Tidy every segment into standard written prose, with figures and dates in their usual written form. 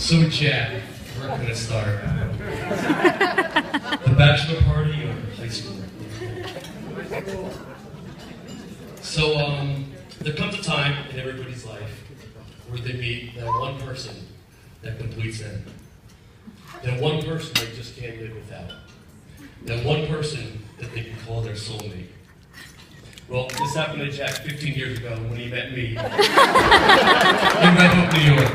So Jack, we're gonna start. The bachelor party or high school? So there comes a time in everybody's life where they meet that one person that completes them. That one person they just can't live without. That one person that they can call their soulmate. Well, this happened to Jack 15 years ago when he met me in Red Hook, New York.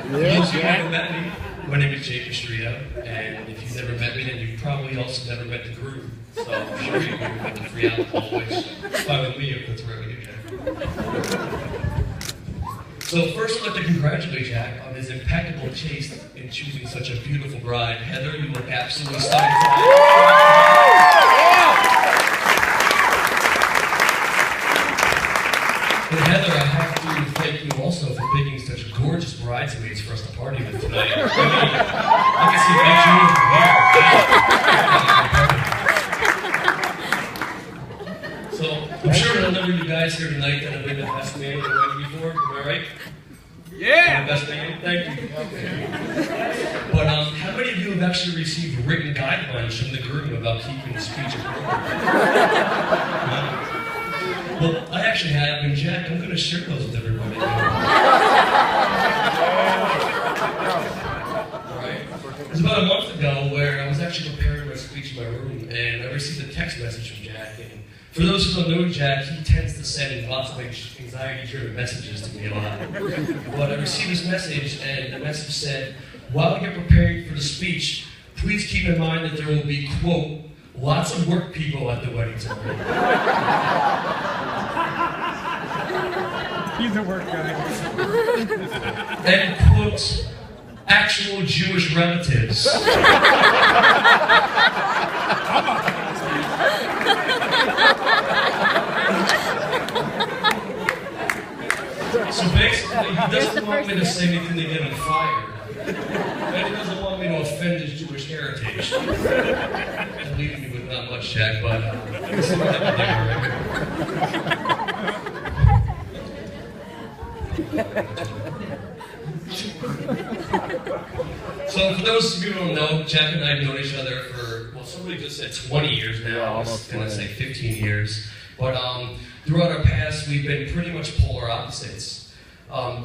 For those of you who haven't met me, my name is Jake Estrella, and if you've never met me, then you've probably also never met the groom. So I'm sure you've met the free alcohol, which is fine with me if that's right with you, Jack. So first I'd like to congratulate Jack on his impeccable taste in choosing such a beautiful bride. Heather, you look absolutely stunning tonight. And Heather, I have to thank you also for picking such gorgeous bridesmaids for us to party with tonight. I can see Benjamin from here. So I'm sure there are a number of you guys here tonight that have been the best man in the wedding before. Am I right? Yeah! The best man? Thank you. But how many of you have actually received written guidelines from the groom about keeping the speech appropriate? Well, I actually have, and Jack, I'm going to share those with everybody. Alright? It was about a month ago where I was actually preparing my speech in my room, and I received a text message from Jack. And for those who don't know Jack, he tends to send lots of anxiety-driven messages to me a lot. But I received this message, and the message said, while you're preparing for the speech, please keep in mind that there will be, quote, lots of work people at the wedding tonight. He's a work guy. And quote, actual Jewish relatives. So basically, he doesn't want me to say anything to get him fired. And he doesn't want me to offend his Jewish heritage. That leaves me with not much, Jack, but this is what I So for those of you who don't know, Jack and I have known each other for, well, somebody just said 20 years now. Yeah, I was almost going to 20. say 15 years. But throughout our past, we've been pretty much polar opposites.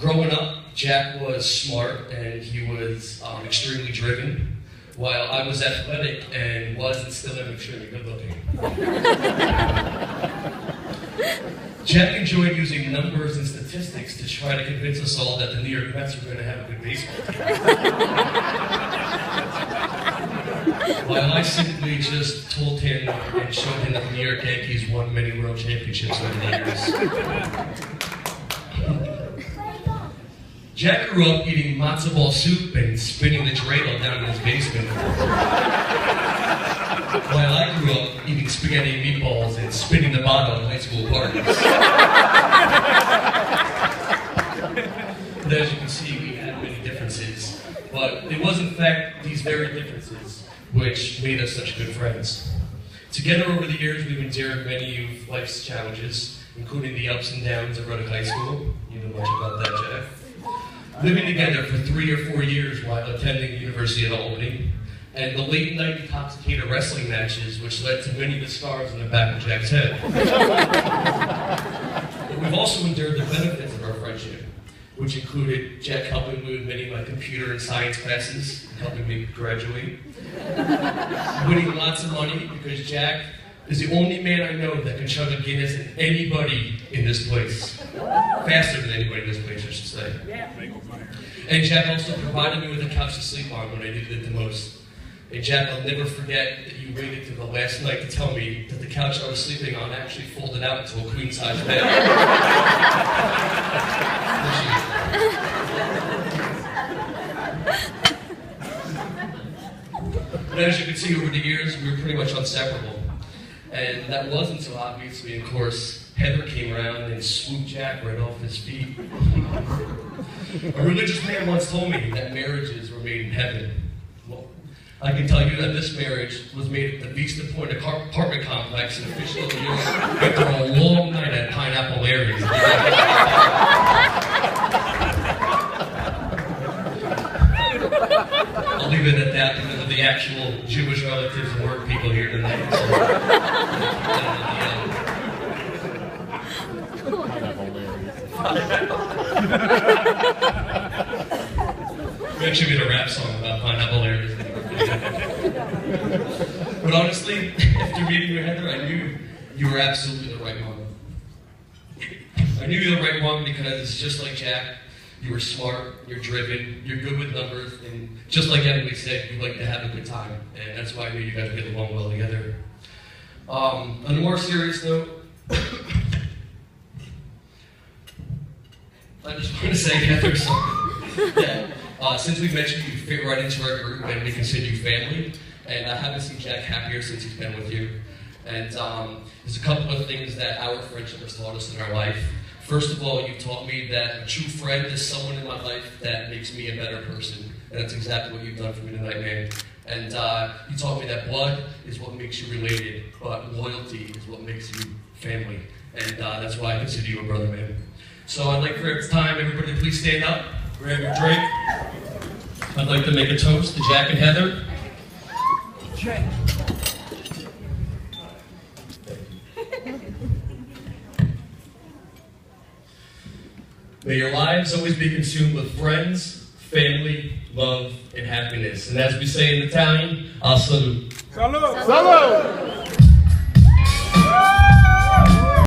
Growing up, Jack was smart and he was extremely driven, while I was athletic and was and still am extremely good looking. Jack enjoyed using numbers and statistics to try to convince us all that the New York Mets were going to have a good baseball team. While I simply just told him and showed him that the New York Yankees won many world championships over the years. Jack grew up eating matzo ball soup and spinning the dreidel down in his basement. While I grew up eating spaghetti and meatballs and spinning the bottle at high school parties. But as you can see, we had many differences. But it was in fact these very differences which made us such good friends. Together over the years, we've endured many of life's challenges, including the ups and downs of Red Hook High School. You know much about that, Jack. Living together for 3 or 4 years while attending the University of Albany, and the late night intoxicated wrestling matches, which led to many of the scars on the back of Jack's head. But we've also endured the benefits of our friendship, which included Jack helping me with many of my computer and science classes, and helping me graduate. Winning lots of money, because Jack is the only man I know that can chug a Guinness than anybody in this place. Faster than anybody in this place, I should say. And Jack also provided me with a couch to sleep on when I needed it the most. And Jack, I'll never forget that you waited till the last night to tell me that the couch I was sleeping on actually folded out into a queen-size bed. But as you can see, over the years, we were pretty much inseparable. And that wasn't so obviously, of course, Heather came around and swooped Jack right off his feet. A religious man once told me that marriages were made in heaven. Well, I can tell you that this marriage was made at the Vista Point apartment complex in Fishkill, New York, after a long night at Pineapple Larry's. leave it at that because of the actual Jewish relatives and work people here tonight. So, we actually made a rap song about pineapple areas. But honestly, after meeting you, Heather, I knew you were absolutely the right mom. I knew you were the right one because just like Jack, you were smart, you're driven, you're good with numbers, and just like Emily said, you like to have a good time. And that's why I knew you guys would get along well together. On a more serious note, I just want to say, Heather, something. Yeah. Since we met you, you fit right into our group, and we consider you family. And I haven't seen Jack happier since he's been with you. And there's a couple of things that our friendship has taught us in our life. First of all, you've taught me that a true friend is someone in my life that makes me a better person. And that's exactly what you've done for me tonight, man. And you taught me that blood is what makes you related, but loyalty is what makes you family. And that's why I consider you a brother, man. So I'd like for it's time, everybody to please stand up, grab your drink. I'd like to make a toast to Jack and Heather. Jack. May your lives always be consumed with friends, family, love, and happiness. And as we say in Italian, a salute. Salud! Salud!